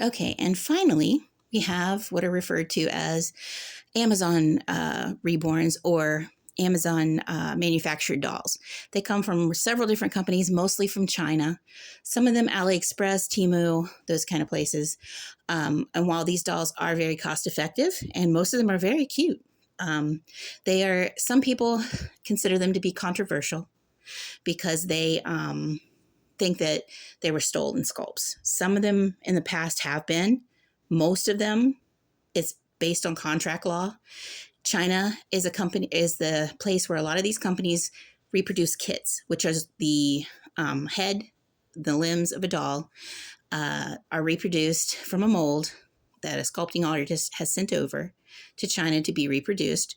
Okay, and finally, we have what are referred to as Amazon reborns or Amazon manufactured dolls. They come from several different companies, mostly from China. Some of them AliExpress, Temu, those kind of places. And while these dolls are very cost effective, and most of them are very cute, they are. Some people consider them to be controversial because they think that they were stolen sculpts. Some of them in the past have been. Most of them, it's based on contract law. China is the place where a lot of these companies reproduce kits, which are the head, the limbs of a doll, are reproduced from a mold that a sculpting artist has sent over to China to be reproduced.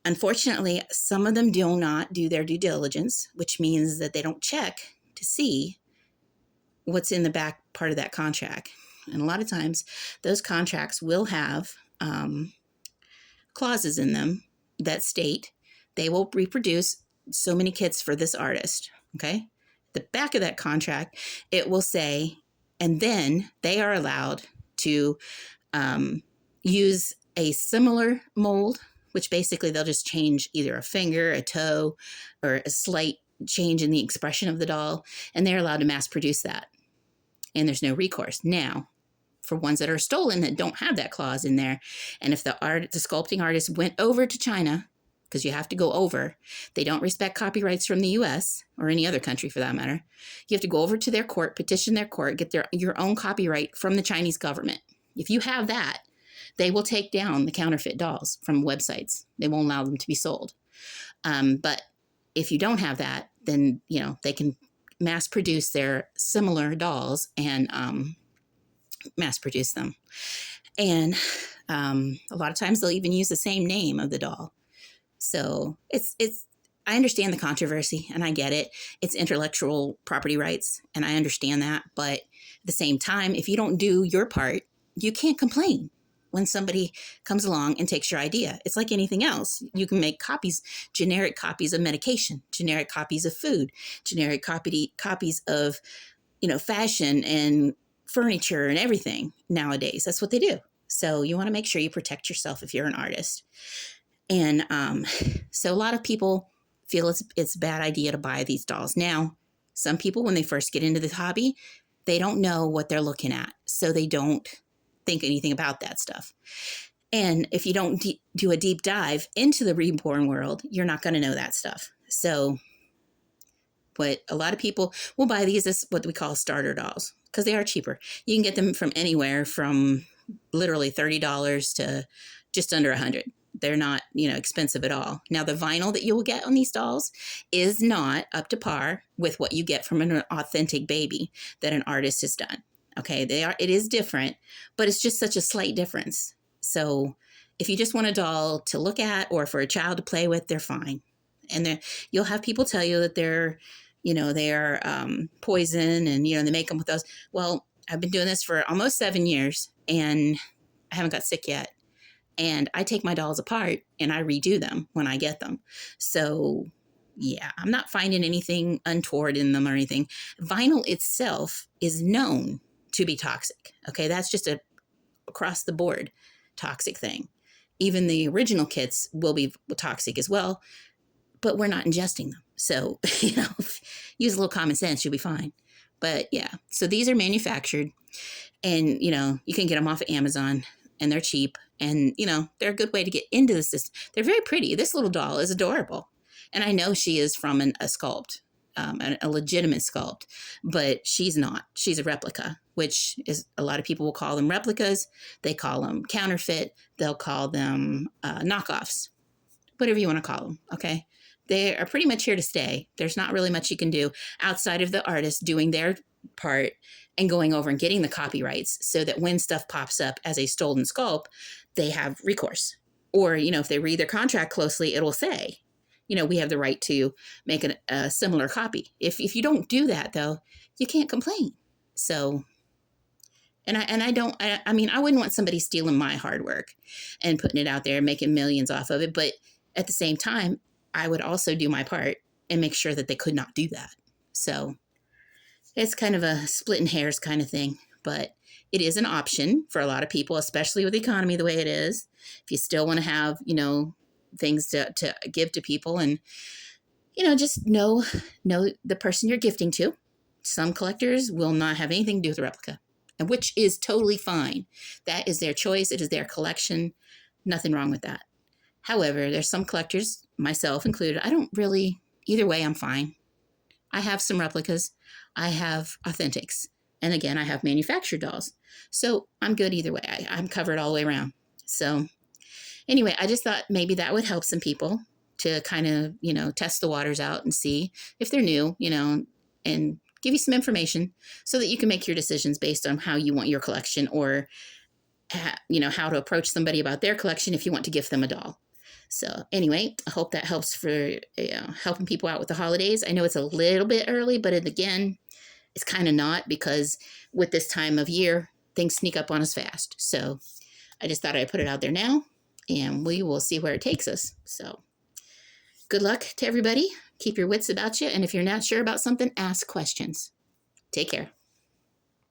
Unfortunately, some of them do not do their due diligence, which means that they don't check to see what's in the back part of that contract. And a lot of times, those contracts will have clauses in them that state they will reproduce so many kits for this artist. Okay. The back of that contract, it will say, and then they are allowed to use a similar mold, which basically they'll just change either a finger, a toe, or a slight change in the expression of the doll, and they're allowed to mass produce that. And there's no recourse. Now, for ones that are stolen that don't have that clause in there, and if the sculpting artist went over to China, because you have to go over, they don't respect copyrights from the US or any other country for that matter. You have to go over to their court, petition their court, get your own copyright from the Chinese government. If you have that, they will take down the counterfeit dolls from websites. They won't allow them to be sold. But if you don't have that, then they can mass produce their similar dolls and mass produce them. And a lot of times they'll even use the same name of the doll. So it's I understand the controversy and I get it. It's intellectual property rights and I understand that. But at the same time, if you don't do your part, you can't complain when somebody comes along and takes your idea. It's like anything else. You can make copies, generic copies of medication, generic copies of food, generic copies of, fashion and furniture and everything nowadays. That's what they do. So you want to make sure you protect yourself if you're an artist. And so a lot of people feel it's a bad idea to buy these dolls. Now, some people, when they first get into the hobby, they don't know what they're looking at. So they don't think anything about that stuff. And if you don't do a deep dive into the reborn world, you're not going to know that stuff. So what a lot of people will buy these as what we call starter dolls because they are cheaper. You can get them from anywhere from literally $30 to just under $100. They're not, expensive at all. Now, the vinyl that you will get on these dolls is not up to par with what you get from an authentic baby that an artist has done. Okay, it is different, but it's just such a slight difference. So if you just want a doll to look at or for a child to play with, they're fine. And you'll have people tell you that they're poison and, they make them with those. Well, I've been doing this for almost 7 years and I haven't got sick yet. And I take my dolls apart and I redo them when I get them. So yeah, I'm not finding anything untoward in them or anything. Vinyl itself is known to be toxic. Okay, that's just a across the board toxic thing. Even the original kits will be toxic as well, but we're not ingesting them. So, use a little common sense, you'll be fine. But yeah, so these are manufactured and, you can get them off of Amazon and they're cheap and, they're a good way to get into the system. They're very pretty. This little doll is adorable. And I know she is from a sculpt, a legitimate sculpt, but she's not. She's a replica, which is a lot of people will call them replicas. They call them counterfeit. They'll call them knockoffs, whatever you want to call them. Okay. They are pretty much here to stay. There's not really much you can do outside of the artist doing their part and going over and getting the copyrights so that when stuff pops up as a stolen sculpt, they have recourse. Or, if they read their contract closely, it'll say, we have the right to make a similar copy. If you don't do that, though, you can't complain. So, I mean, I wouldn't want somebody stealing my hard work and putting it out there and making millions off of it. But at the same time, I would also do my part and make sure that they could not do that. So it's kind of a splitting hairs kind of thing. but it is an option for a lot of people, especially with the economy the way it is. If you still want to have, things to give to people, and, just know the person you're gifting to. Some collectors will not have anything to do with the replica, and which is totally fine. That is their choice. It is their collection. Nothing wrong with that. However, there's some collectors, myself included, I don't really, either way, I'm fine. I have some replicas. I have authentics. And again, I have manufactured dolls. So I'm good either way. I'm covered all the way around. So anyway, I just thought maybe that would help some people to kind of, test the waters out and see if they're new, and give you some information so that you can make your decisions based on how you want your collection, or, how to approach somebody about their collection if you want to gift them a doll. So anyway, I hope that helps for helping people out with the holidays. I know it's a little bit early, but again, it's kind of not, because with this time of year, things sneak up on us fast. So I just thought I'd put it out there now, and we will see where it takes us. So good luck to everybody. Keep your wits about you. And if you're not sure about something, ask questions. Take care.